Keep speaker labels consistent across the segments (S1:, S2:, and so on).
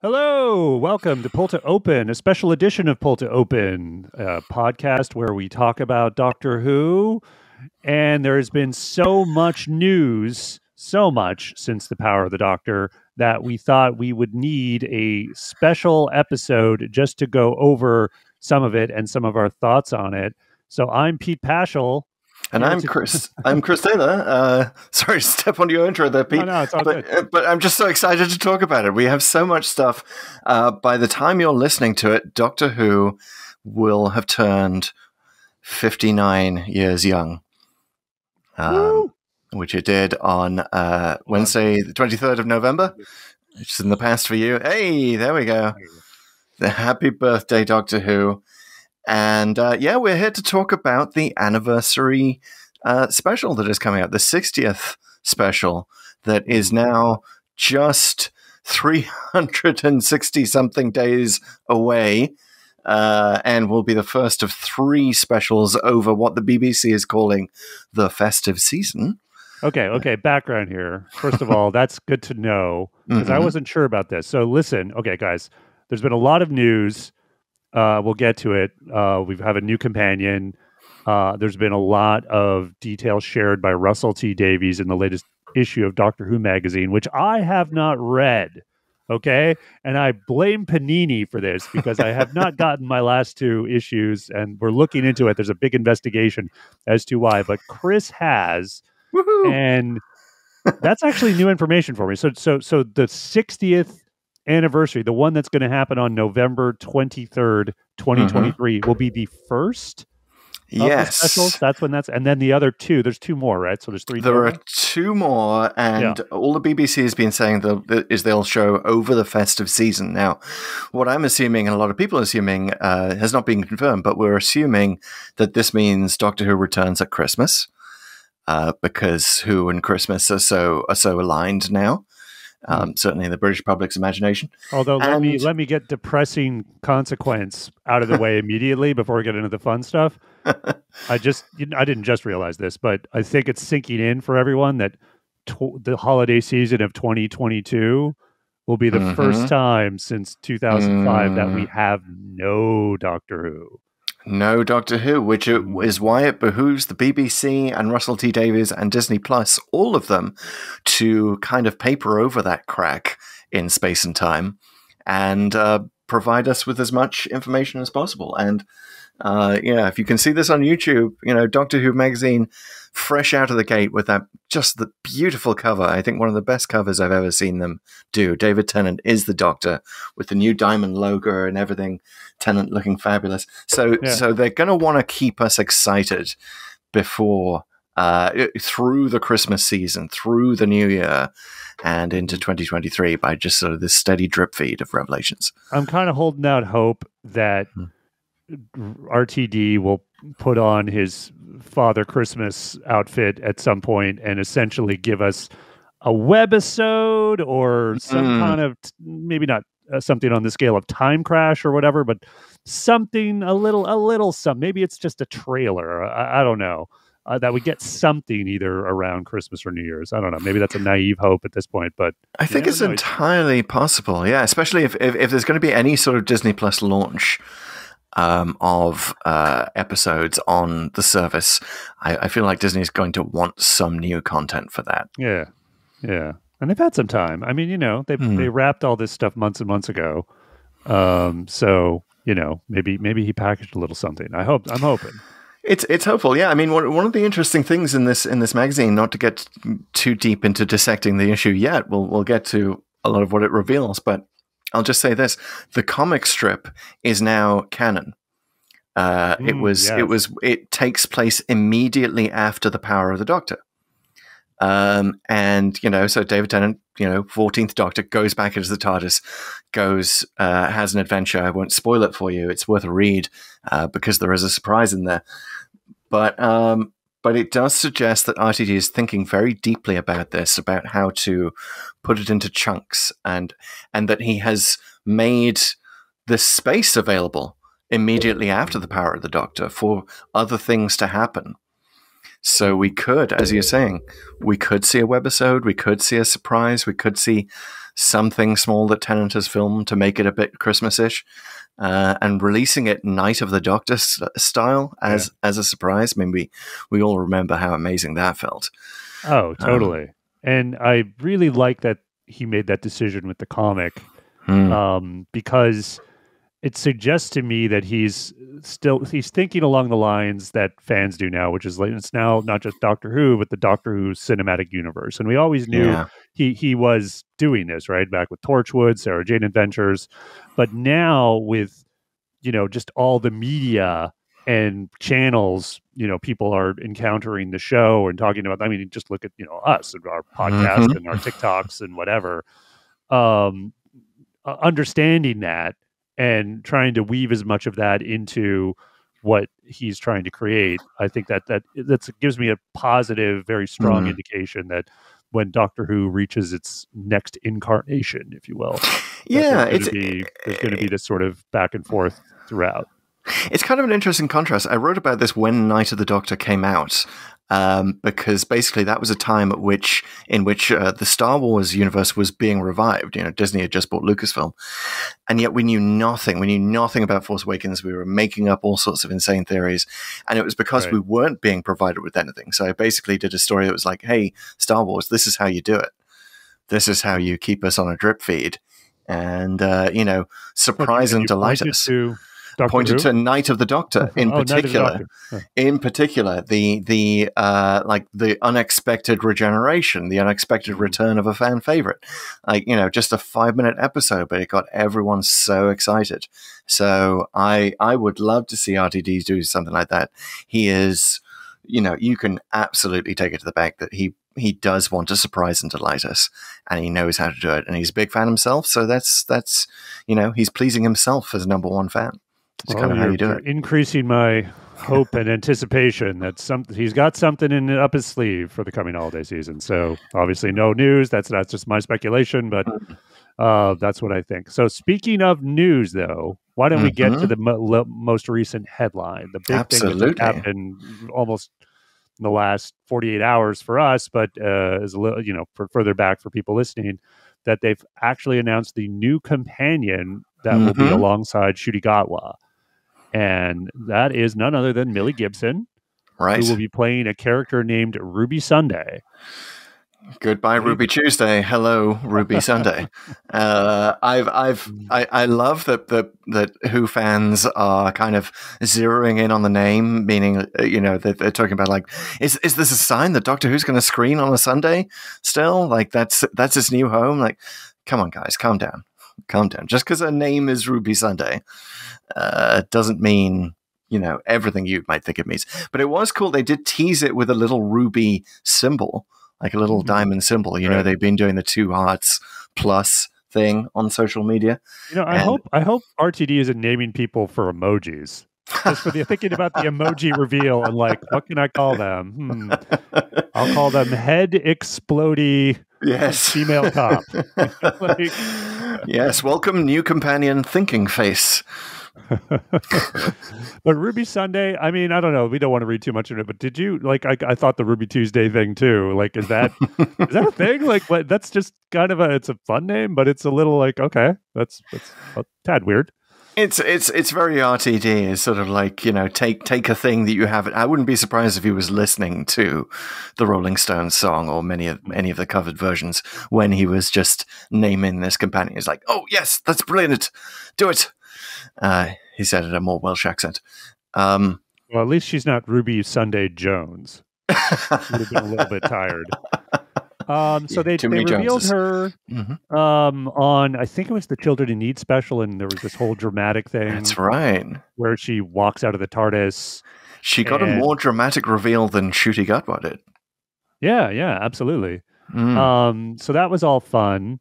S1: Hello, welcome to Pull to Open, a special edition of Pull to Open, a podcast where we talk about Doctor Who. And there has been so much news, so much since The Power of the Doctor, that we thought we would need a special episode just to go over some of it and some of our thoughts on it. So I'm Pete Paschal.
S2: And I'm Chris. I'm Chris Taylor. Sorry to step on your intro there, Pete.
S1: No, it's all good.
S2: But I'm just so excited to talk about it. We have so much stuff. By the time you're listening to it, Doctor Who will have turned 59 years young, which it did on Wednesday, the 23rd of November, which is in the past for you. Hey, there we go. The happy birthday, Doctor Who. And we're here to talk about the anniversary special that is coming out, the 60th special that is now just 360-something days away and will be the first of three specials over what the BBC is calling the festive season.
S1: Okay, background here. First of all, that's good to know because I wasn't sure about this. So listen, okay, guys, there's been a lot of news. We'll get to it. We have a new companion. There's been a lot of details shared by Russell T. Davies in the latest issue of Doctor Who magazine, which I have not read. Okay? And I blame Panini for this because I have not gotten my last two issues, and we're looking into it. There's a big investigation as to why, but Chris has.
S2: Woohoo!
S1: And that's actually new information for me. So the 60th anniversary, the one that's going to happen on November 23rd, 2023, will be the first of the specials. That's when and then the other two, there's two more, right? So there's three.
S2: There are two more, and all the BBC has been saying is they'll show over the festive season. Now, what I'm assuming, and a lot of people are assuming, has not been confirmed, but we're assuming that this means Doctor Who returns at Christmas, because Who and Christmas are so aligned now. Certainly in the British public's imagination.
S1: Although let me get depressing consequence out of the way immediately before we get into the fun stuff. I didn't just realize this, but I think it's sinking in for everyone that the holiday season of 2022 will be the first time since 2005 that we have no Doctor Who.
S2: No Doctor Who, which is why it behooves the BBC and Russell T Davies and Disney Plus, all of them, to kind of paper over that crack in space and time and provide us with as much information as possible. And if you can see this on YouTube, Doctor Who magazine, fresh out of the gate with just the beautiful cover. I think one of the best covers I've ever seen them do. David Tennant is the Doctor with the new diamond logo and everything. Tennant looking fabulous. So they're going to want to keep us excited before through the Christmas season, through the New Year, and into 2023 by just sort of this steady drip feed of revelations.
S1: I'm kind of holding out hope that RTD will put on his Father Christmas outfit at some point and essentially give us a webisode or some kind of, maybe not something on the scale of Time Crash or whatever, but something a little something. Maybe it's just a trailer. I don't know. That we get something either around Christmas or New Year's. I don't know. Maybe that's a naive hope at this point, but
S2: I think it's entirely possible. Yeah, especially if there's going to be any sort of Disney Plus launch of episodes on the service, I feel like Disney is going to want some new content for that.
S1: Yeah. And they've had some time. I mean, they wrapped all this stuff months and months ago. So, maybe he packaged a little something. I'm hoping.
S2: It's hopeful, yeah. I mean, one of the interesting things in this magazine, not to get too deep into dissecting the issue yet, we'll get to a lot of what it reveals, but I'll just say this: the comic strip is now canon. It takes place immediately after The Power of the Doctor. So David Tennant, 14th Doctor, goes back into the TARDIS, has an adventure. I won't spoil it for you. It's worth a read because there is a surprise in there. But it does suggest that RTD is thinking very deeply about this, about how to put it into chunks, and that he has made this space available immediately after The Power of the Doctor for other things to happen. So we could, as you're saying, we could see a webisode, we could see a surprise, we could see something small that Tennant has filmed to make it a bit Christmas-ish, and releasing it Night of the Doctor style as a surprise. I mean, we all remember how amazing that felt.
S1: Oh, totally. And I really like that he made that decision with the comic, because it suggests to me that he's thinking along the lines that fans do now, which is like, it's now not just Doctor Who, but the Doctor Who cinematic universe. And we always knew he was doing this, right? Back with Torchwood, Sarah Jane Adventures. But now with, just all the media and channels, people are encountering the show and talking about, I mean, just look at, us and our podcast and our TikToks and whatever, understanding that and trying to weave as much of that into what he's trying to create. I think that gives me a positive, very strong indication that when Doctor Who reaches its next incarnation, if you will, there's going to be this sort of back and forth throughout.
S2: It's kind of an interesting contrast. I wrote about this when Night of the Doctor came out, because basically that was a time in which the Star Wars universe was being revived. Disney had just bought Lucasfilm, and yet we knew nothing. We knew nothing about Force Awakens. We were making up all sorts of insane theories, and it was because we weren't being provided with anything. So I basically did a story that was like, "Hey, Star Wars, this is how you do it. This is how you keep us on a drip feed, and surprise and delight us." Pointed to Night of the Doctor in particular. In particular, the unexpected regeneration, the unexpected return of a fan favorite. Just a 5-minute episode, but it got everyone so excited. So I would love to see RTD do something like that. He is, you can absolutely take it to the bank that he does want to surprise and delight us, and he knows how to do it. And he's a big fan himself, so that's he's pleasing himself as number one fan. It's kind of how you do it.
S1: Increasing my hope and anticipation that he's got something up his sleeve for the coming holiday season. So obviously no news. That's just my speculation, but that's what I think. So speaking of news, though, why don't we get to the most recent headline? The big thing that happened almost in the last 48 hours for us, but is a little, for further back for people listening, that they've actually announced the new companion that will be alongside Ncuti Gatwa. And that is none other than Mille Gibson, who will be playing a character named Ruby Sunday.
S2: Goodbye, Ruby Tuesday. Hello, Ruby Sunday. I love that Who fans are kind of zeroing in on the name, meaning they're talking about like, is this a sign that Doctor Who's going to screen on a Sunday still? Like that's his new home. Like, come on, guys, calm down. Just because her name is Ruby Sunday doesn't mean everything you might think it means. But it was cool. They did tease it with a little ruby symbol, like a little diamond symbol. They've been doing the 2 hearts plus thing on social media.
S1: I hope RTD isn't naming people for emojis. Just for thinking about the emoji reveal and like, what can I call them? I'll call them head explodey.
S2: Yes,
S1: female cop.
S2: Yes, welcome new companion thinking face.
S1: But Ruby Sunday, I mean, I don't know. We don't want to read too much into it, but did you like? I thought the Ruby Tuesday thing too. Like, is that a thing? Like, what? That's just kind of it's a fun name, but it's a little like, okay, that's a tad weird.
S2: It's very RTD. It's sort of like, take a thing that you have. I wouldn't be surprised if he was listening to the Rolling Stones song or any of the covered versions when he was just naming this companion. He's like, oh yes, that's brilliant. Do it. He said it in a more Welsh accent.
S1: Well, at least she's not Ruby Sunday Jones. She would have been a little bit tired. So they revealed her on, I think it was the Children in Need special, and there was this whole dramatic thing.
S2: That's right.
S1: Where she walks out of the TARDIS.
S2: She got a more dramatic reveal than Ncuti Gatwa did. Yeah,
S1: absolutely. So that was all fun.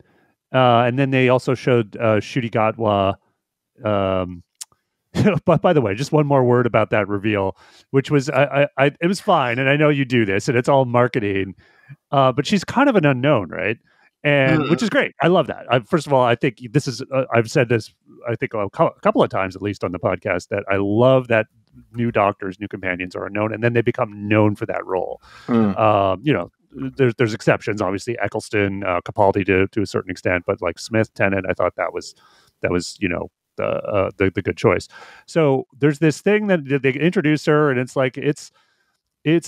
S1: And then they also showed Ncuti Gatwa. But by the way, just one more word about that reveal, which was it was fine, and I know you do this, and it's all marketing. But she's kind of an unknown, right? And which is great. I love that. First of all, I think this is, I've said this, I think a couple of times, at least on the podcast, that I love that new doctors, new companions are unknown, and then they become known for that role. there's exceptions, obviously Eccleston, Capaldi to a certain extent, but like Smith, Tennant, I thought that was the good choice. So there's this thing that they introduce her, and it's like it's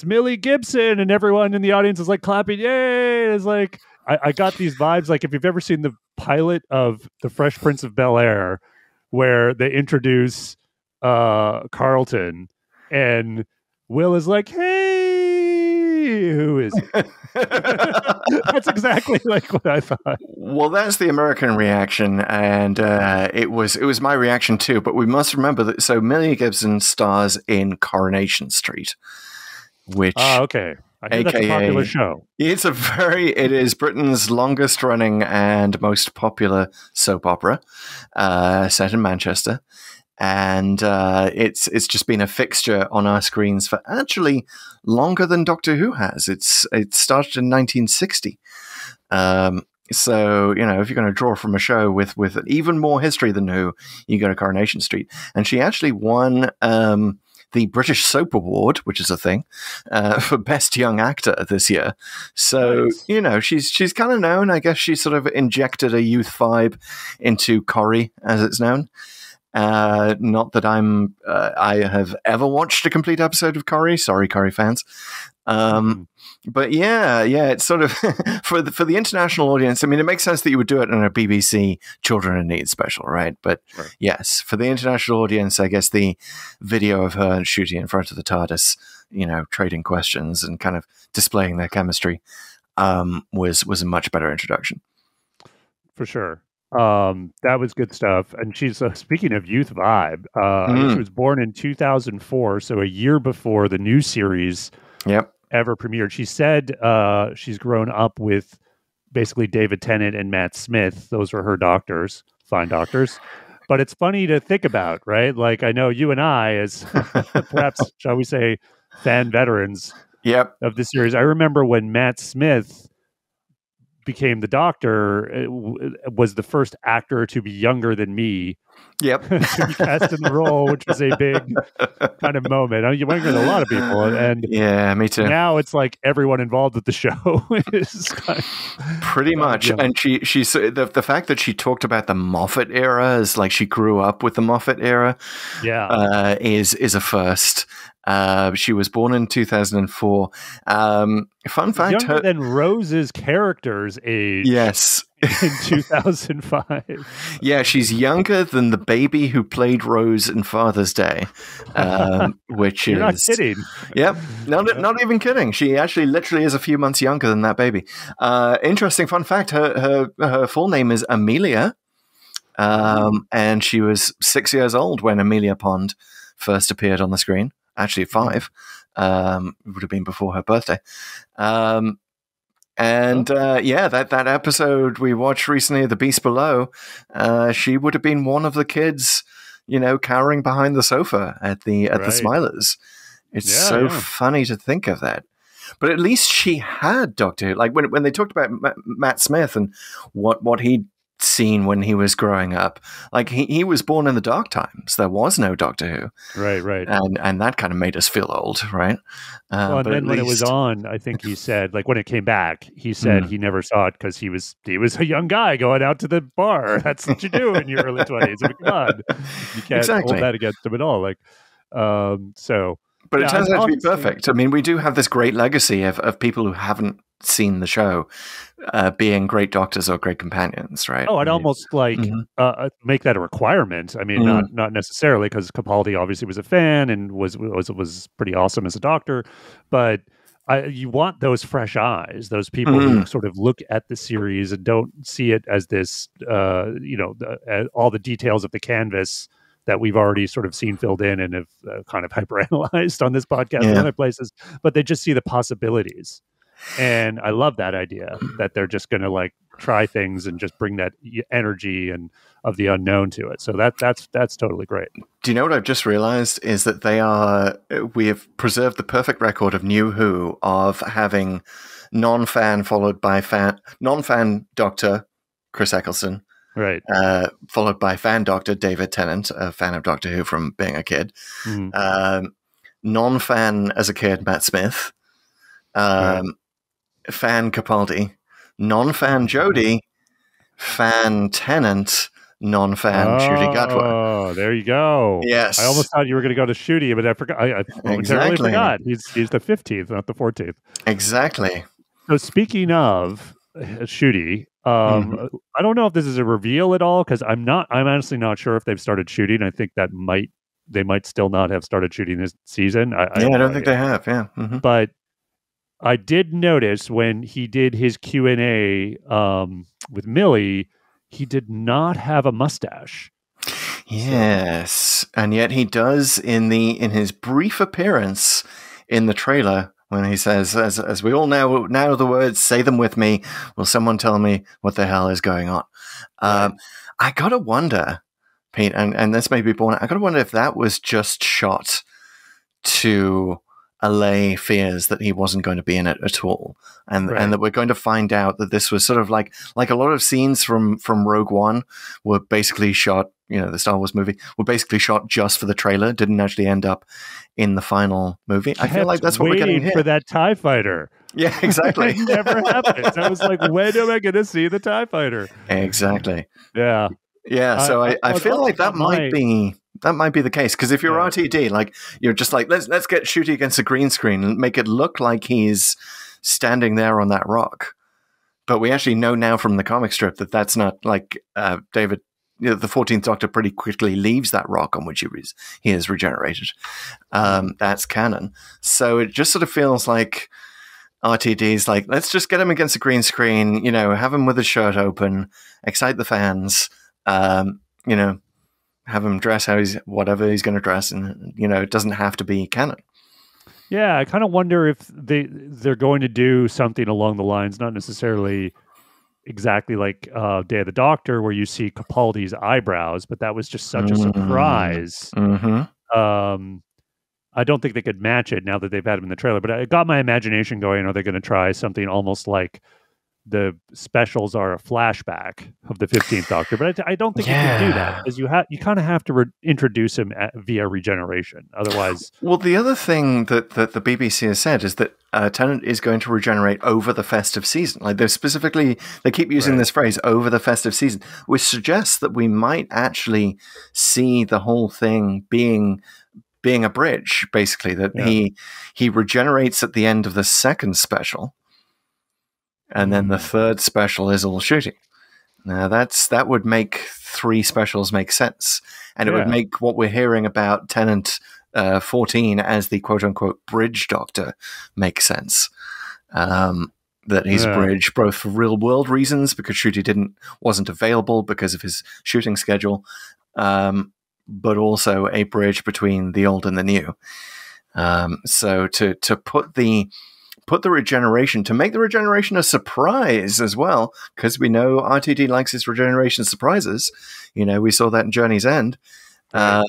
S1: Mille Gibson, and everyone in the audience is like clapping, yay! It's like I got these vibes, like if you've ever seen the pilot of The Fresh Prince of Bel-Air, where they introduce Carlton, and Will is like, hey, who is he? That's exactly like what I thought.
S2: Well, that's the American reaction, and it was my reaction too. But we must remember that. So Mille Gibson stars in Coronation Street, which
S1: okay, I hear that's a popular show.
S2: It is Britain's longest running and most popular soap opera, set in Manchester. And it's just been a fixture on our screens for actually longer than Doctor Who has. It started in 1960. So, if you're going to draw from a show with even more history than Who, you go to Coronation Street. And she actually won the British Soap Award, which is a thing, for Best Young Actor this year. So, nice. She's kind of known. I guess she sort of injected a youth vibe into Corrie, as it's known. Not that I have ever watched a complete episode of Corrie. Sorry, Corrie fans. But yeah, it's sort of for the international audience. I mean, it makes sense that you would do it in a BBC Children in Need special, right? But sure. Yes, for the international audience, I guess the video of her shooting in front of the TARDIS, trading questions and kind of displaying their chemistry, was a much better introduction.
S1: For sure. That was good stuff. And she's speaking of youth vibe. She was born in 2004, so a year before the new series ever premiered. She said she's grown up with basically David Tennant and Matt Smith. Those were her doctors, fine doctors. But it's funny to think about, right? Like, I know you and I, as perhaps, shall we say, fan veterans of the series. I remember when Matt Smith became the Doctor, was the first actor to be younger than me to be cast in the role, which was a big kind of moment. I mean, younger than a lot of people, and
S2: yeah, me too.
S1: Now it's like everyone involved with the show is kind of,
S2: pretty much. And she's the fact that she talked about the Moffat era as like she grew up with the Moffat era, is a first. She was born in 2004. Fun fact:
S1: younger than Rose's character's age.
S2: Yes.
S1: In 2005.
S2: Yeah, she's younger than the baby who played Rose in Father's Day, which
S1: You're not kidding.
S2: Yep, not even kidding. She actually literally is a few months younger than that baby. Interesting fun fact: her full name is Amelia, and she was 6 years old when Amelia Pond first appeared on the screen. Actually, 5. It would have been before her birthday. That episode we watched recently, The Beast Below, she would have been one of the kids, cowering behind the sofa at the Smilers. It's funny to think of that. But at least she had Doctor Who. Like when they talked about Matt Smith and what he'd seen when he was growing up, like he was born in the dark times. There was no Doctor
S1: Who, right,
S2: and that kind of made us feel old, right?
S1: And then when it was on, I think he said, like when it came back, he said he never saw it because he was a young guy going out to the bar. That's what you do in your early 20s. I mean, come on, you can't hold that against him at all. Like, so.
S2: But it turns out to be perfect. I mean, we do have this great legacy of people who haven't seen the show being great doctors or great companions, right?
S1: Oh, I'd almost make that a requirement. I mean, not necessarily, because Capaldi obviously was a fan and was pretty awesome as a doctor, but you want those fresh eyes, those people who sort of look at the series and don't see it as this, all the details of the canvas that we've already sort of seen filled in and have kind of hyperanalyzed on this podcast and other places, but they just see the possibilities. And I love that idea that they're just going to like try things and just bring that energy and of the unknown to it. So that's totally great.
S2: Do you know what I've just realized is that we have preserved the perfect record of New Who of having non-fan followed by non-fan Doctor Chris Eccleston.
S1: Right.
S2: Followed by fan Doctor David Tennant, a fan of Doctor Who from being a kid. Non-fan as a kid, Matt Smith. fan Capaldi, non-fan Jodie, fan Tennant, non-fan Ncuti Gatwa.
S1: Oh, there you go.
S2: Yes.
S1: I almost thought you were going to go to Ncuti, but I forgot. I momentarily forgot. He's the 15th, not the 14th.
S2: Exactly.
S1: So speaking of Ncuti, I don't know if this is a reveal at all because I'm honestly not sure if they've started shooting. I think that they might still not have started shooting this season. I
S2: don't think they have. Yeah,
S1: but I did notice when he did his Q&A with Millie, he did not have a mustache.
S2: Yes, and yet he does in his brief appearance in the trailer when he says, "As we all know the words, say them with me. Will someone tell me what the hell is going on?" Right. I gotta wonder, Pete, and this may be born. I gotta wonder if that was just shot to allay fears that he wasn't going to be in it at all, and that we're going to find out that this was sort of like a lot of scenes from Rogue One were basically shot. The Star Wars movie were basically shot just for the trailer, didn't actually end up in the final movie. I feel like that's what we're getting here.
S1: For that TIE fighter.
S2: Yeah, exactly.
S1: It never happens. I was like, when am I going to see the TIE fighter?
S2: Exactly.
S1: Yeah.
S2: Yeah. So I feel like that might be the case, because if you're RTD, like you're just like let's get Ncuti against a green screen and make it look like he's standing there on that rock. But we actually know now from the comic strip that that's not like David. The 14th Doctor pretty quickly leaves that rock on which he is regenerated. That's canon. So it just sort of feels like RTD's like, let's just get him against a green screen, have him with his shirt open, excite the fans, have him dress whatever he's going to dress, and, it doesn't have to be canon.
S1: Yeah, I kind of wonder if they're going to do something along the lines, not necessarily exactly like Day of the Doctor, where you see Capaldi's eyebrows, but that was just such a surprise. I don't think they could match it now that they've had him in the trailer, but it got my imagination going. Are they going to try something almost like the specials are a flashback of the 15th Doctor? But I don't think you can do that, because you kind of have to introduce him via regeneration. Otherwise...
S2: Well, the other thing that the BBC has said is that Tennant is going to regenerate over the festive season. Like they keep using this phrase, over the festive season, which suggests that we might actually see the whole thing being a bridge, basically, that he regenerates at the end of the second special, and then the third special is all shooting. Now that would make 3 specials make sense, and it would make what we're hearing about Tennant 14 as the quote-unquote bridge Doctor make sense. That he's a bridge both for real-world reasons, because Ncuti wasn't available because of his shooting schedule, but also a bridge between the old and the new. So to put the regeneration, to make the regeneration a surprise as well, because we know RTD likes his regeneration surprises. We saw that in Journey's End. To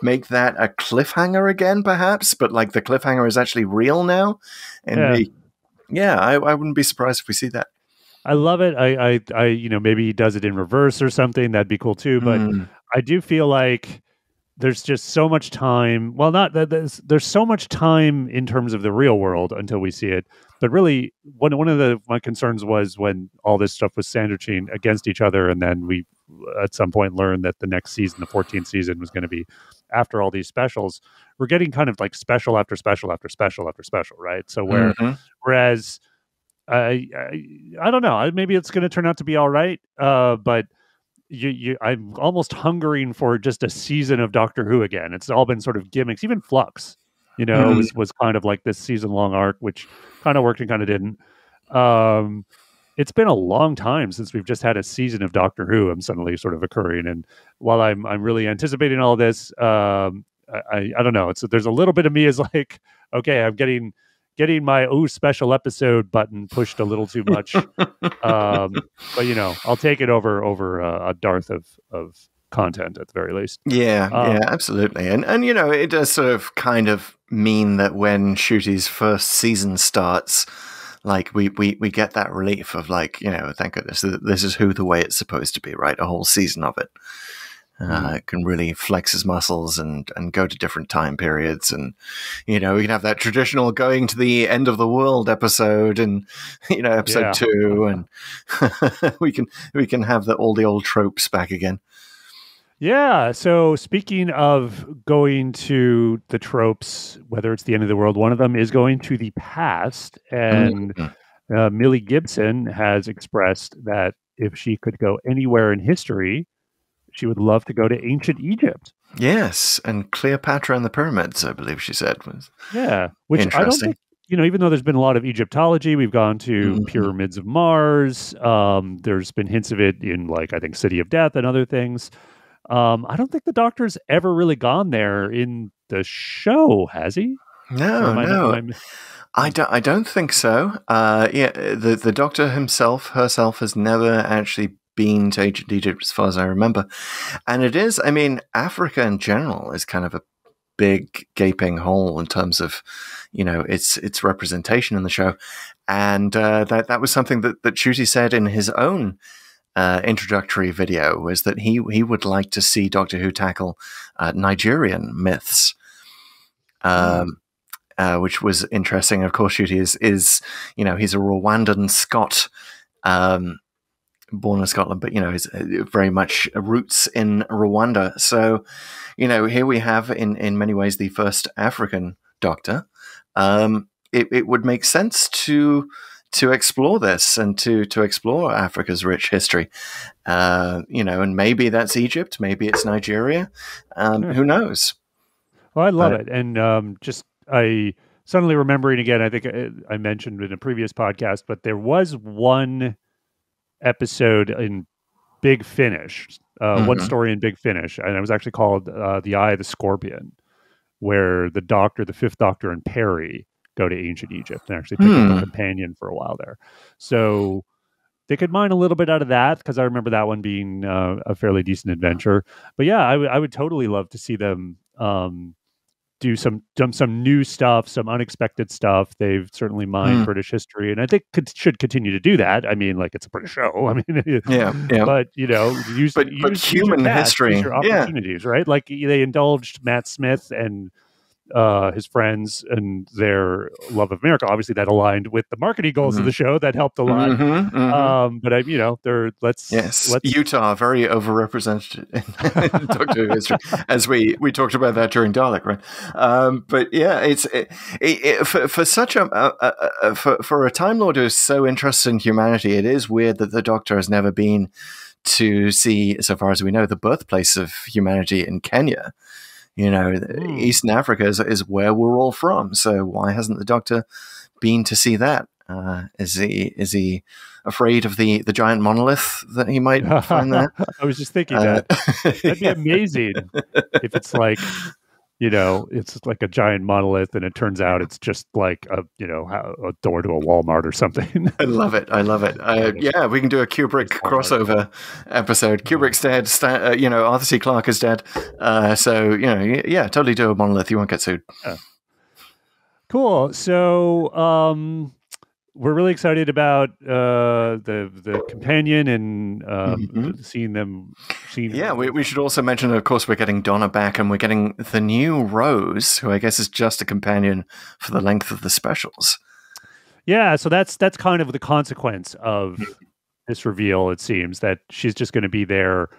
S2: make that a cliffhanger again, perhaps, but like the cliffhanger is actually real now. And I wouldn't be surprised if we see that.
S1: I love it. I maybe he does it in reverse or something. That'd be cool too. But I do feel like there's just so much time. Well, not that there's so much time in terms of the real world until we see it. But really, one of my concerns was when all this stuff was sandwiching against each other, and then we at some point learned that the next season, the 14th season, was going to be after all these specials. We're getting kind of like special after special after special after special, right? So whereas I don't know, maybe it's going to turn out to be all right, but I'm almost hungering for just a season of Doctor Who again. It's all been sort of gimmicks. Even Flux, was kind of like this season-long arc, which kind of worked and kind of didn't. It's been a long time since we've just had a season of Doctor Who. I'm suddenly sort of occurring, and while I'm really anticipating all this, I don't know. There's a little bit of me is like, okay, I'm getting my special episode button pushed a little too much. But I'll take it over a dearth of content at the very least.
S2: Yeah, absolutely. And it does sort of kind of mean that when Ncuti's first season starts, like we get that relief of like, thank goodness this is Who the way it's supposed to be, right? A whole season of it. Can really flex his muscles and go to different time periods. And, we can have that traditional going to the end of the world episode and, episode 2. And we can have all the old tropes back again.
S1: Yeah. So speaking of going to the tropes, whether it's the end of the world, one of them is going to the past. And Mille Gibson has expressed that if she could go anywhere in history, she would love to go to ancient Egypt.
S2: Yes. And Cleopatra and the pyramids, I believe she said.
S1: Which I don't think, even though there's been a lot of Egyptology, we've gone to pyramids of Mars. There's been hints of it in, I think, City of Death and other things. I don't think the Doctor's ever really gone there in the show, has he?
S2: No. I don't think so. The Doctor herself has never actually been to ancient Egypt, as far as I remember. And it is, Africa in general is kind of a big gaping hole in terms of, its representation in the show. And that was something that Jodie said in his own introductory video, was that he would like to see Doctor Who tackle Nigerian myths, which was interesting. Of course, Jodie is he's a Rwandan Scot, born in Scotland, but he's very much roots in Rwanda. So here we have in many ways the first African Doctor. It would make sense to explore this and to explore Africa's rich history, and maybe that's Egypt, maybe it's Nigeria, who knows?
S1: Well, I love it, and I suddenly remembering again. I think I mentioned in a previous podcast, but there was one episode in Big Finish, one story in Big Finish, and it was actually called "The Eye of the Scorpion," where the Fifth Doctor, and Perry go to ancient Egypt and actually pick up a companion for a while there. So they could mine a little bit out of that, because I remember that one being a fairly decent adventure. But yeah, I would totally love to see them do some new stuff, some unexpected stuff. They've certainly mined British history, and I think should continue to do that. It's a British show. But use
S2: human history,
S1: use your opportunities, right? Like they indulged Matt Smith and his friends and their love of America. Obviously, that aligned with the marketing goals of the show. That helped a lot. But let's
S2: Utah very overrepresented in Doctor Who history, as we talked about that during Dalek, right? But yeah, it's for such for a Time Lord who is so interested in humanity, it is weird that the Doctor has never been to see, so far as we know, the birthplace of humanity in Kenya. Eastern Africa is where we're all from. So why hasn't the Doctor been to see that? Is he afraid of the giant monolith that he might find there?
S1: I was just thinking that'd be amazing if it's it's like a giant monolith, and it turns out it's just like a door to a Walmart or something.
S2: I love it. Yeah, we can do a Kubrick crossover episode. Kubrick's dead. Arthur C. Clarke is dead. Totally do a monolith. You won't get sued.
S1: Cool. So we're really excited about the companion and seeing them.
S2: We should also mention, of course, we're getting Donna back, and we're getting the new Rose, who I guess is just a companion for the length of the specials.
S1: Yeah, so that's kind of the consequence of this reveal. It seems that she's just going to be there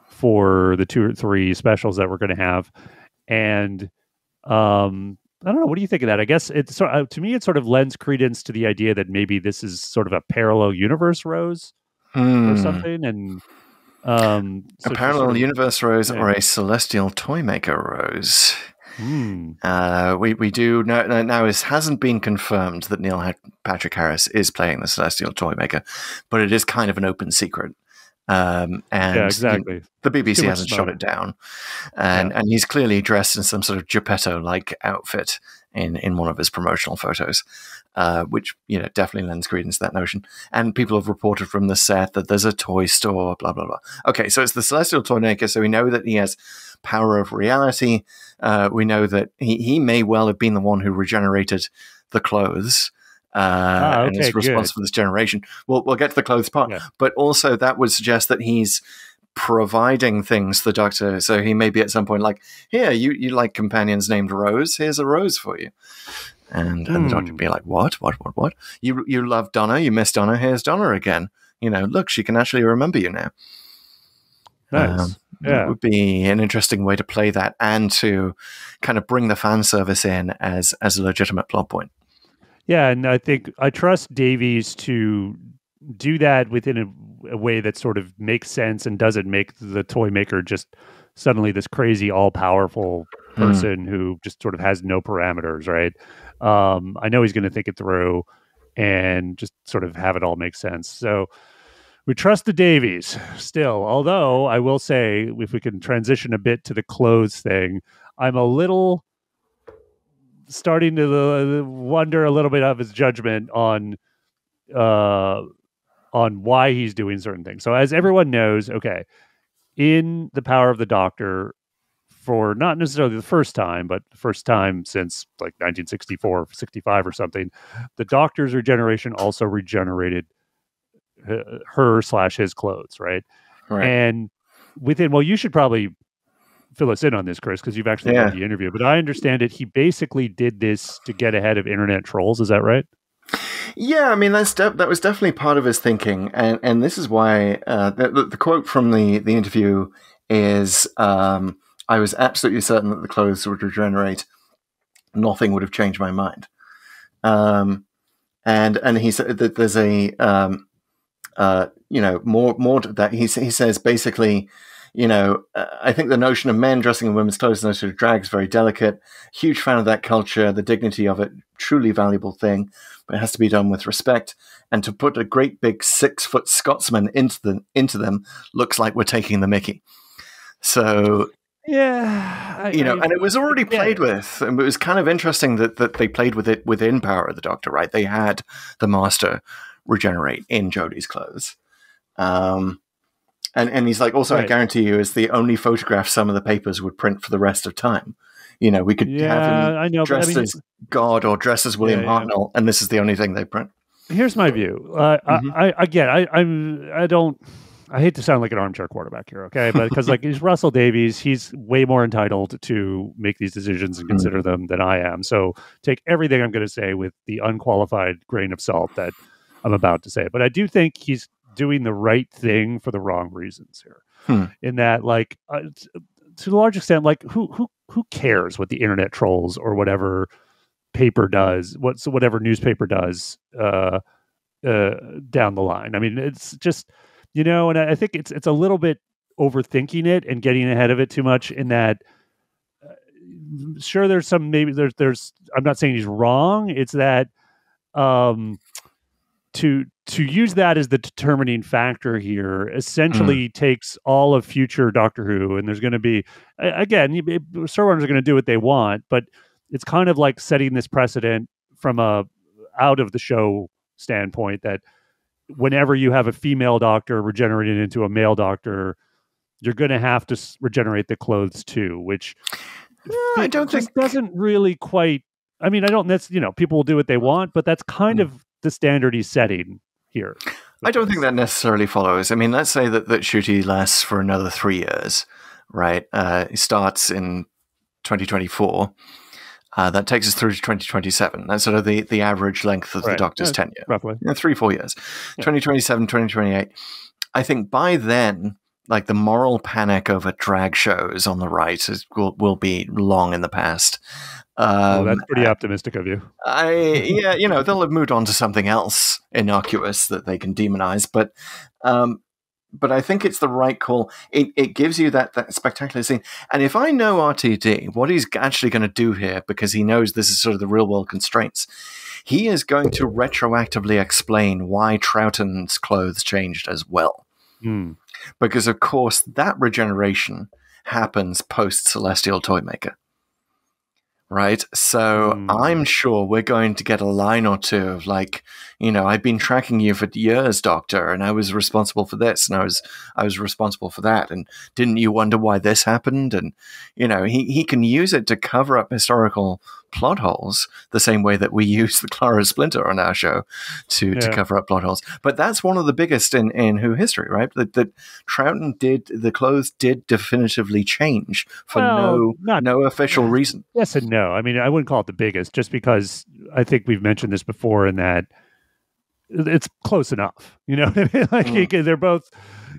S1: for the 2 or 3 specials that we're going to have, and I don't know. What do you think of that? I guess to me, it sort of lends credence to the idea that maybe this is sort of a parallel universe Rose or something. And
S2: a parallel universe Rose or a celestial toymaker Rose. We do know now. It hasn't been confirmed that Neil Patrick Harris is playing the celestial toymaker, but it is kind of an open secret.
S1: Exactly.
S2: The BBC hasn't shot it down, and he's clearly dressed in some sort of Geppetto-like outfit in one of his promotional photos, which definitely lends credence to that notion. And people have reported from the set that there's a toy store, blah blah blah. Okay, so it's the celestial toymaker, so we know that he has power of reality. We know that he may well have been the one who regenerated the clothes. And is responsible for this generation. We'll get to the clothes part, but also that would suggest that he's providing things to the Doctor. So he may be at some point like, here, you like companions named Rose? Here's a rose for you. And the Doctor would be like, what? You love Donna, you miss Donna, here's Donna again. Look, she can actually remember you now.
S1: Nice.
S2: It would be an interesting way to play that and to kind of bring the fan service in as a legitimate plot point.
S1: Yeah, and I trust Davies to do that within a way that sort of makes sense and doesn't make the toy maker just suddenly this crazy all-powerful person who just sort of has no parameters, right? I know he's going to think it through and just sort of have it all make sense. So we trust the Davies still, although I will say, if we can transition a bit to the clothes thing, I'm a little starting to wonder a little bit of his judgment on why he's doing certain things. So as everyone knows, okay, in The Power of the Doctor, for not necessarily the first time, but the first time since like 1964, 65 or something, the Doctor's regeneration also regenerated her/his clothes, right? And you should probably fill us in on this, Chris, because you've actually read the interview. But I understand it. He basically did this to get ahead of internet trolls. Is that right?
S2: Yeah, I mean that was definitely part of his thinking, and this is why the quote from the interview is, "I was absolutely certain that the clothes would regenerate. Nothing would have changed my mind." And he said that there's a more to that. He says basically, I think the notion of men dressing in women's clothes, no sort of drag, is very delicate. Huge fan of that culture, the dignity of it, truly valuable thing, but it has to be done with respect. And to put a great big 6-foot Scotsman into them looks like we're taking the mickey. So and it was already played with, and it was kind of interesting that they played with it within Power of the Doctor, right? They had the Master regenerate in Jodie's clothes. And he's like, also, right. I guarantee you, is the only photograph some of the papers would print for the rest of time. We could have him dressed as God or dressed as William Hartnell, and this is the only thing they print.
S1: Here's my view. I hate to sound like an armchair quarterback here, okay? But because he's Russell Davies, he's way more entitled to make these decisions and consider them than I am. So take everything I'm going to say with the unqualified grain of salt that I'm about to say. But I do think he's doing the right thing for the wrong reasons here. In that, to a large extent, who cares what the internet trolls or whatever paper does, whatever newspaper does down the line. I mean, it's just, and I think it's a little bit overthinking it and getting ahead of it too much. In that, sure, there's some there's. I'm not saying he's wrong. It's that to use that as the determining factor here essentially takes all of future Doctor Who, and there's going to be, again, showrunners are going to do what they want, but it's kind of like setting this precedent from a out of the show standpoint that whenever you have a female Doctor regenerated into a male Doctor, you're going to have to regenerate the clothes too, which
S2: I don't think
S1: doesn't really quite. I mean, I don't. That's people will do what they want, but that's kind of the standard he's setting here.
S2: I don't think that necessarily follows. I mean, let's say that Ncuti lasts for another 3 years, right? It starts in 2024. That takes us through to 2027. That's sort of the average length of the Doctor's tenure.
S1: Roughly.
S2: 3-4 years. Yeah. 2027, 2028. I think by then, the moral panic over drag shows on the right will be long in the past.
S1: That's pretty optimistic of you.
S2: They'll have moved on to something else innocuous that they can demonize, but I think it's the right call. It gives you that spectacular scene. And if I know RTD, what he's actually going to do here, because he knows this is sort of the real world constraints, he is going to retroactively explain why Troughton's clothes changed as well. Because, of course, that regeneration happens post Celestial Toymaker. Right? So I'm sure we're going to get a line or two of I've been tracking you for years, Doctor, and I was responsible for this, and I was responsible for that, and didn't you wonder why this happened? And he can use it to cover up historical plot holes the same way that we use the Clara Splinter on our show to cover up plot holes. But that's one of the biggest in Who history, right? That Troughton the clothes did definitively change for no official reason.
S1: Yes and no. I mean, I wouldn't call it the biggest, just because I think we've mentioned this before in that it's close enough. You know what I mean? Like they're both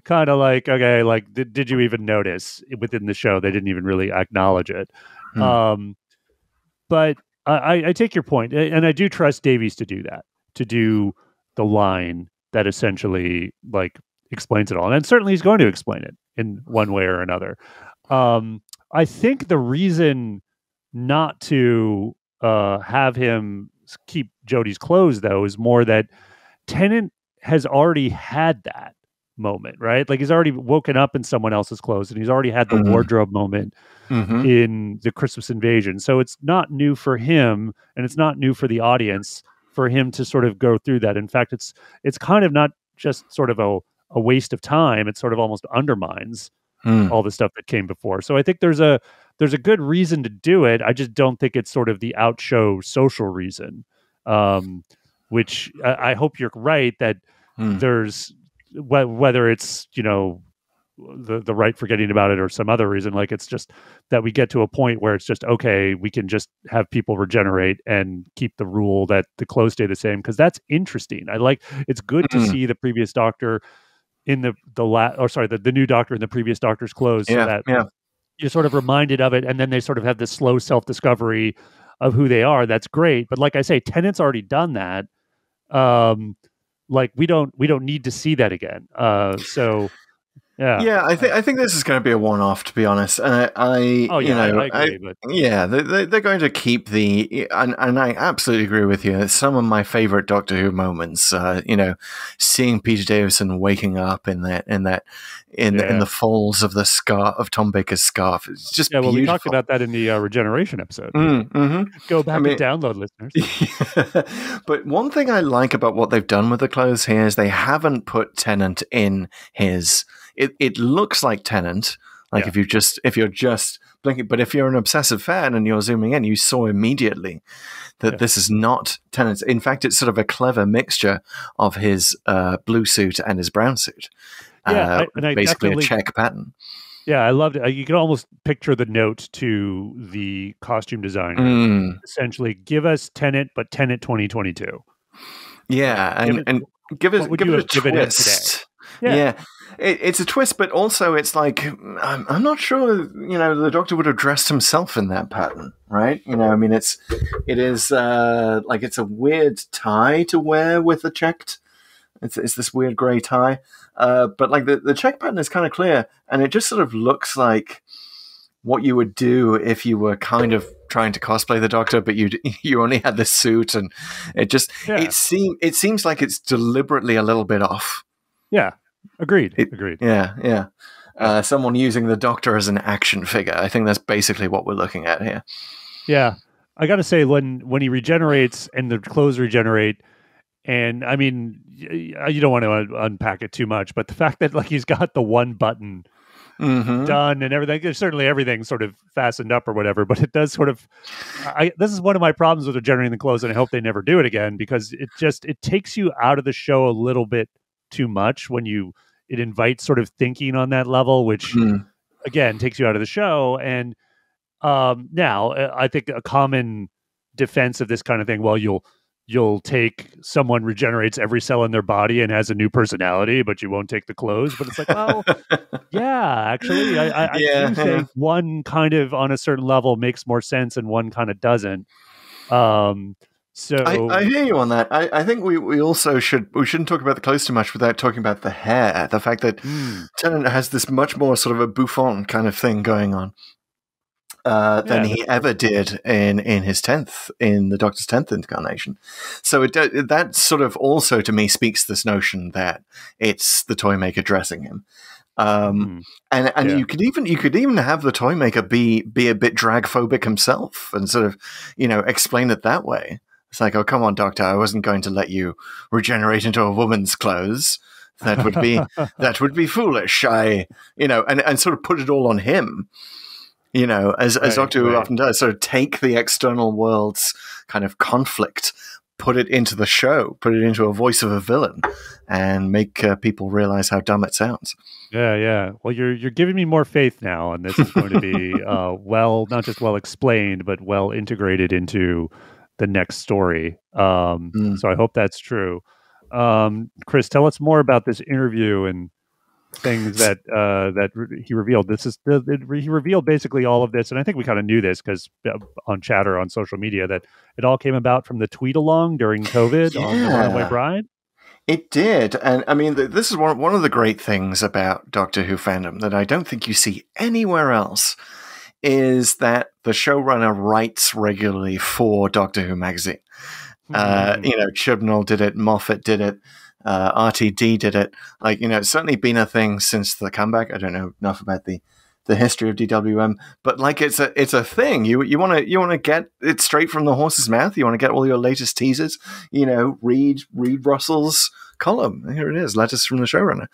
S1: kind of like, okay, like did you even notice within the show? They didn't even really acknowledge it. But I take your point, and I do trust Davies to do that, to do the line that essentially like explains it all, and certainly he's going to explain it in one way or another. I think the reason not to have him keep Jodie's clothes, though, is more that Tennant has already had that moment, right? Like he's already woken up in someone else's clothes, and he's already had the wardrobe moment in the Christmas Invasion. So it's not new for him, and it's not new for the audience for him to sort of go through that. In fact, it's kind of not just sort of a waste of time. It sort of almost undermines all the stuff that came before. So I think there's a good reason to do it. I just don't think it's sort of the outshow social reason. Which I hope you're right that there's whether it's the right forgetting about it or some other reason, like it's just that we get to a point where it's just okay, we can just have people regenerate and keep the rule that the clothes stay the same, because that's interesting. It's good to see the previous Doctor in the new Doctor in the previous Doctor's clothes, so that you're sort of reminded of it, and then they sort of have this slow self-discovery of who they are. That's great, but like I say, Tennant's already done that. Like we don't need to see that again. So yeah,
S2: I think this is going to be a one-off, to be honest. And I agree. They're going to keep and I absolutely agree with you. It's some of my favorite Doctor Who moments. Seeing Peter Davison waking up in the folds of the scarf of Tom Baker's scarf. It's just beautiful.
S1: We talked about that in the regeneration episode. Go back and download, listeners.
S2: But one thing I like about what they've done with the clothes here is they haven't put Tennant in his. It looks like Tennant, if you're just blinking. But if you're an obsessive fan and you're zooming in, you saw immediately that this is not Tennant. In fact, it's sort of a clever mixture of his blue suit and his brown suit. Basically a check pattern.
S1: Yeah, I loved it. You can almost picture the note to the costume designer. Essentially, give us Tennant, but Tennant 2022.
S2: Yeah, and give it a twist. Yeah. It's a twist, but also it's like I'm not sure. The Doctor would have dressed himself in that pattern, right? I mean, it is like it's a weird tie to wear with a checked. It's this weird grey tie, but like the check pattern is kind of clear, and it just sort of looks like what you would do if you were kind of trying to cosplay the Doctor, but you only had this suit, and it seems like it's deliberately a little bit off.
S1: Yeah. Agreed.
S2: Yeah. Someone using the Doctor as an action figure. I think that's basically what we're looking at here.
S1: Yeah. I got to say, when he regenerates and the clothes regenerate, and I mean, you don't want to unpack it too much, but the fact that like he's got the one button done and everything, certainly everything sort of fastened up or whatever, but it does sort of, this is one of my problems with regenerating the clothes, and I hope they never do it again, because it takes you out of the show a little bit too much when it invites sort of thinking on that level, which again takes you out of the show. And now I think a common defense of this kind of thing, well, you'll take someone regenerates every cell in their body and has a new personality, but you won't take the clothes. But it's like, well, yeah, actually, I do think one kind of on a certain level makes more sense and one kind of doesn't. So
S2: I hear you on that. I think we also shouldn't talk about the clothes too much without talking about the hair. The fact that Tennant has this much more sort of a bouffant kind of thing going on than he ever did in the Doctor's 10th incarnation. So that sort of also to me speaks this notion that it's the toy maker dressing him. And you could even have the toy maker be a bit drag phobic himself and sort of explain it that way. It's like, oh, come on, Doctor, I wasn't going to let you regenerate into a woman's clothes. That would be foolish. And sort of put it all on him. as Doctor Who often does, sort of take the external world's kind of conflict, put it into the show, put it into a voice of a villain, and make people realize how dumb it sounds.
S1: Yeah. Well, you're giving me more faith now, and this is going to be not just well explained, but well integrated into the next story. So I hope that's true. Chris, tell us more about this interview and things that he revealed. He revealed basically all of this, and I think we kind of knew this because on chatter on social media that it all came about from the tweet along during COVID on the Runaway Bride.
S2: It did, and I mean, this is one of the great things about Doctor Who fandom that I don't think you see anywhere else, is that the showrunner writes regularly for Doctor Who magazine. Chibnall did it, Moffat did it, RTD did it. It's certainly been a thing since the comeback. I don't know enough about the history of DWM, but it's a thing. You want to get it straight from the horse's mouth. You want to get all your latest teasers. Read Russell's column. Here it is, letters from the showrunner,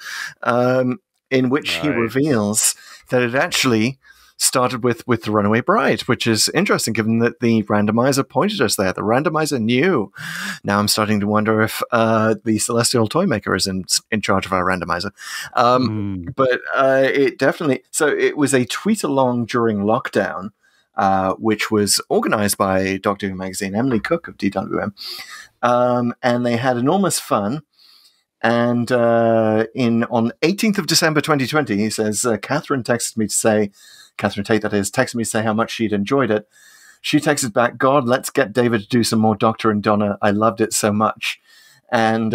S2: in which he reveals that it actually started with the Runaway Bride, which is interesting given that the randomizer pointed us there. The randomizer knew. Now I'm starting to wonder if the Celestial Toymaker is in charge of our randomizer. But it definitely... So it was a tweet-along during lockdown, which was organized by Doctor Who magazine, Emily Cook of DWM. And they had enormous fun. And on 18th of December 2020, he says, Catherine texted me to say... Catherine Tate, that is, texted me to say how much she'd enjoyed it. She texted back, God, let's get David to do some more Doctor and Donna. I loved it so much. And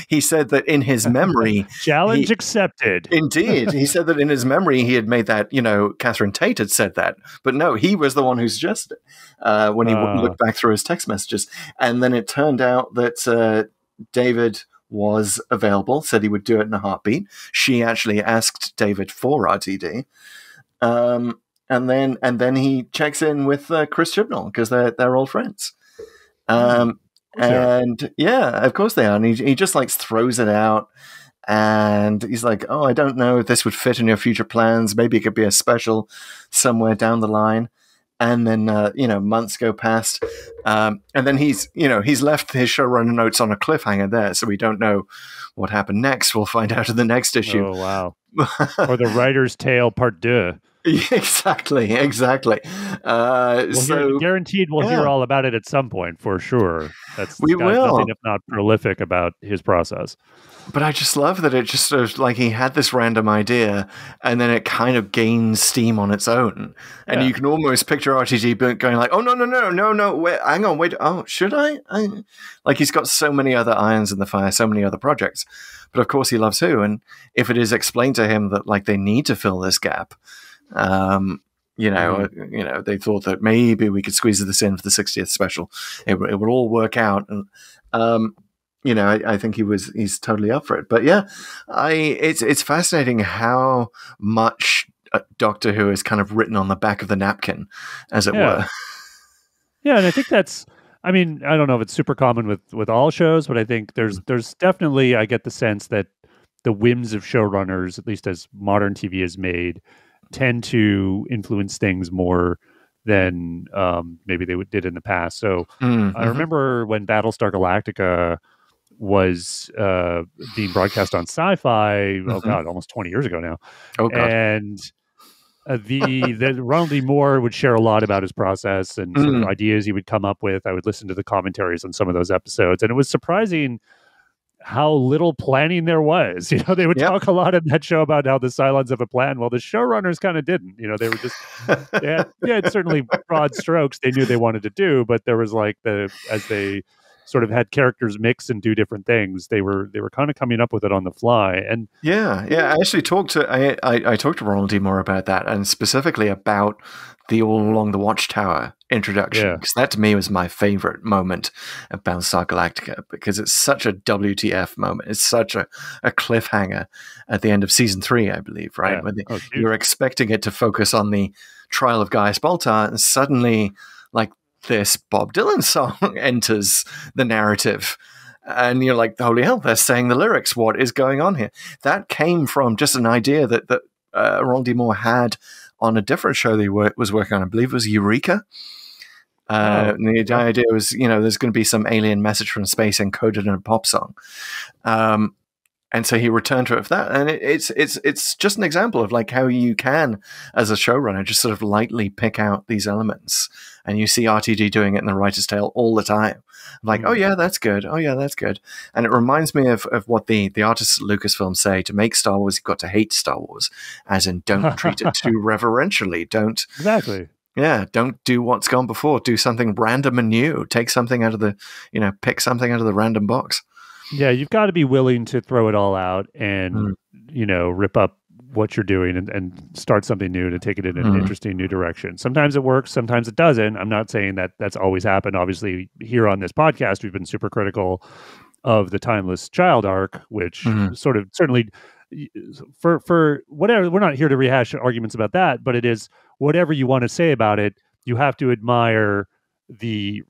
S2: he said that in his memory...
S1: Challenge accepted.
S2: Indeed. He said that in his memory he had made that, Catherine Tate had said that. But no, he was the one who suggested it when he looked back through his text messages. And then it turned out that David was available, said he would do it in a heartbeat. She actually asked David for RTD. And then he checks in with Chris Chibnall because they're old friends. And yeah, of course they are. And he just throws it out, and he's like, "Oh, I don't know if this would fit in your future plans. Maybe it could be a special somewhere down the line." And then months go past, and then he's left his showrunner notes on a cliffhanger there, so we don't know what happened next. We'll find out in the next issue.
S1: Oh wow! Or the writer's tale part 2.
S2: Exactly.
S1: Guaranteed we'll hear all about it at some point for sure.
S2: We will.
S1: Nothing if not prolific about his process.
S2: But I just love that it just sort of he had this random idea and then it kind of gains steam on its own. And you can almost picture RTD going oh, no, wait, hang on, wait, oh, should I? He's got so many other irons in the fire, so many other projects. But of course he loves Who. And if it is explained to him that they need to fill this gap, they thought that maybe we could squeeze this in for the 60th special. It would all work out. And, I think he's totally up for it. But yeah, it's fascinating how much Doctor Who is kind of written on the back of the napkin, as it were.
S1: Yeah, and I think that's, I don't know if it's super common with all shows, but I think there's definitely, I get the sense that the whims of showrunners, at least as modern TV is made, tend to influence things more than maybe they did in the past. So I remember when Battlestar Galactica was being broadcast on Sci-Fi, almost 20 years ago now. Oh God. And the Ronald D. Moore would share a lot about his process and sort of ideas he would come up with. I would listen to the commentaries on some of those episodes, and it was surprising how little planning there was. They would talk a lot in that show about how the Cylons have a plan. Well, the showrunners kind of didn't. They were just they had certainly broad strokes they knew they wanted to do, but there was as they sort of had characters mix and do different things, they were kind of coming up with it on the fly. And
S2: I actually talked to Ronald D. Moore about that, and specifically about the All Along the Watchtower introduction, because that to me was my favorite moment of Battlestar Galactica, because it's such a WTF moment. It's such a cliffhanger at the end of season 3, I believe, right? When you're expecting it to focus on the trial of Gaius Baltar, and suddenly this Bob Dylan song enters the narrative, and you're like, holy hell, they're saying the lyrics. What is going on here? That came from just an idea that Ronald D. Moore had on a different show that he was working on. I believe it was Eureka. The idea was, there's going to be some alien message from space encoded in a pop song. And so he returned to it for that. And it's just an example of like how you can, as a showrunner, just sort of lightly pick out these elements. And you see RTD doing it in The Writer's Tale all the time. Like, oh yeah, that's good. Oh yeah, that's good. And it reminds me of what the artists at Lucasfilm say: to make Star Wars, you've got to hate Star Wars. As in, don't treat it too reverentially. Don't.
S1: Exactly.
S2: Yeah, don't do what's gone before. Do something random and new. Take something out of the, pick something out of the random box.
S1: Yeah, you've got to be willing to throw it all out and, rip up what you're doing and start something new to take it in an interesting new direction. Sometimes it works, sometimes it doesn't. I'm not saying that that's always happened. Obviously, here on this podcast, we've been super critical of the Timeless Child arc, which sort of certainly for whatever, we're not here to rehash arguments about that, but it is whatever you want to say about it, you have to admire the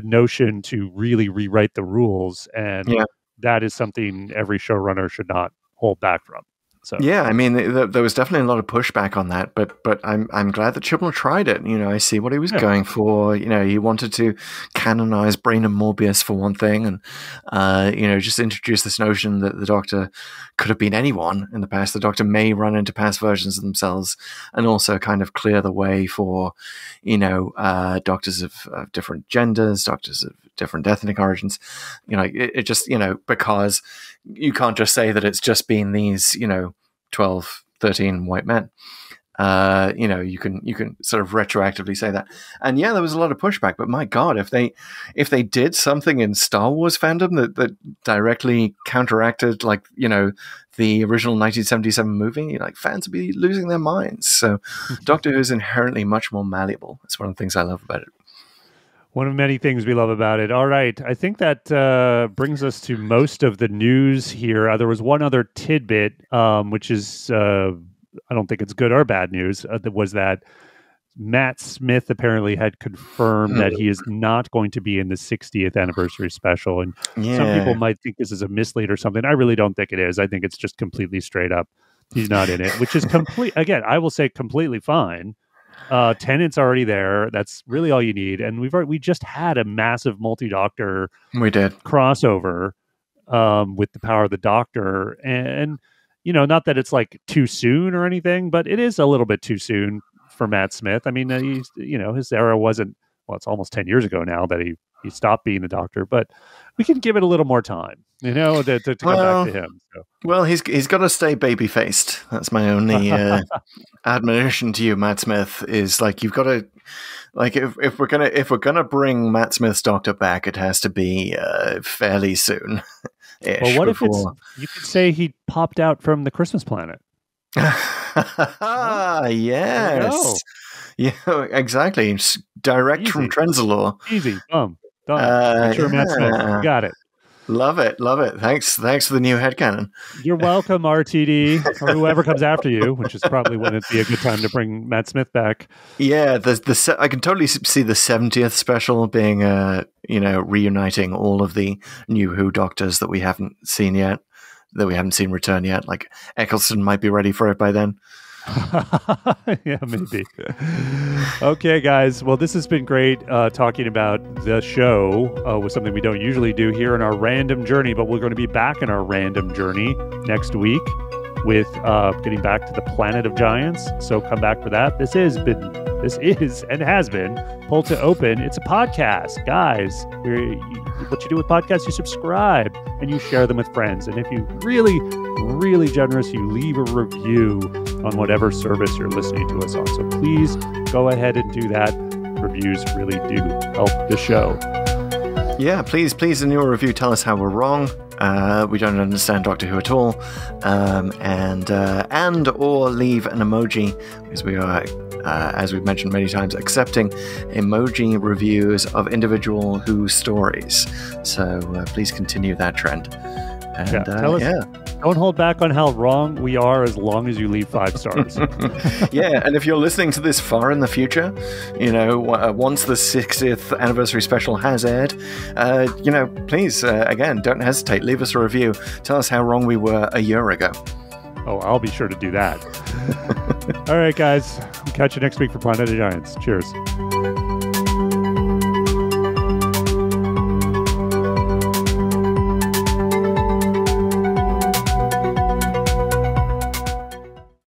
S1: notion to really rewrite the rules, and that is something every showrunner should not hold back from. So
S2: yeah, I mean, there was definitely a lot of pushback on that, but I'm glad that Chibnall tried it. I see what he was going for. He wanted to canonize Brain and Morbius for one thing, and just introduce this notion that the Doctor could have been anyone in the past. The Doctor may run into past versions of themselves, and also kind of clear the way for doctors of different genders, doctors of different ethnic origins. It just because you can't just say that it's just been these 12, 13 white men. You can sort of retroactively say that. And yeah, there was a lot of pushback, but my God, if they did something in Star Wars fandom that directly counteracted the original 1977 movie, fans would be losing their minds. So Doctor Who is inherently much more malleable. That's one of the things I love about it.
S1: One of many things we love about it. All right. I think that brings us to most of the news here. There was one other tidbit, which is, I don't think it's good or bad news, was that Matt Smith apparently had confirmed that he is not going to be in the 60th anniversary special. And some people might think this is a mislead or something. I really don't think it is. I think it's just completely straight up. He's not in it, which is again, I will say completely fine. Tennant's already there. That's really all you need. And we just had a massive multi-Doctor crossover with the Power of the Doctor. And not that it's like too soon or anything, but it is a little bit too soon for Matt Smith. I mean, his era wasn't, it's almost 10 years ago now that he stopped being the Doctor, but we can give it a little more time, to come back to him. So.
S2: Well, he's got to stay baby-faced. That's my only admonition to you, Matt Smith, is you've got to, if we're gonna bring Matt Smith's Doctor back, it has to be fairly soon.
S1: Well, what if you could say he popped out from the Christmas planet?
S2: Yes. Yeah, exactly. Direct from Trenzalore.
S1: Easy. Done. Sure, Matt Smith. You got it.
S2: Love it. Thanks for the new headcanon.
S1: You're welcome, RTD, or whoever comes after you, which is probably when it'd be a good time to bring Matt Smith back.
S2: Yeah, I can totally see the 70th special being, reuniting all of the new Who Doctors that we haven't seen yet, that we haven't seen return yet. Like Eccleston might be ready for it by then.
S1: Yeah, maybe. Okay, guys. Well, this has been great talking about the show with something we don't usually do here in our random journey, but we're going to be back in our random journey next week with getting back to the Planet of Giants. So come back for that. This is and has been Pull to Open. It's a podcast, guys. What you do with podcasts, you subscribe and you share them with friends. And if you really generous, you leave a review on whatever service you're listening to us on. So please go ahead and do that. Reviews really do help the show.
S2: Yeah, please in your review tell us how we're wrong. We don't understand Doctor Who at all, and or leave an emoji, because we are, as we've mentioned many times, accepting emoji reviews of individual Who stories. So please continue that trend. And
S1: tell us. Don't hold back on how wrong we are as long as you leave 5 stars.
S2: Yeah, and if you're listening to this far in the future, once the 60th anniversary special has aired, please, again, don't hesitate. Leave us a review. Tell us how wrong we were a year ago.
S1: Oh, I'll be sure to do that. All right, guys. Catch you next week for Planet of the Giants. Cheers.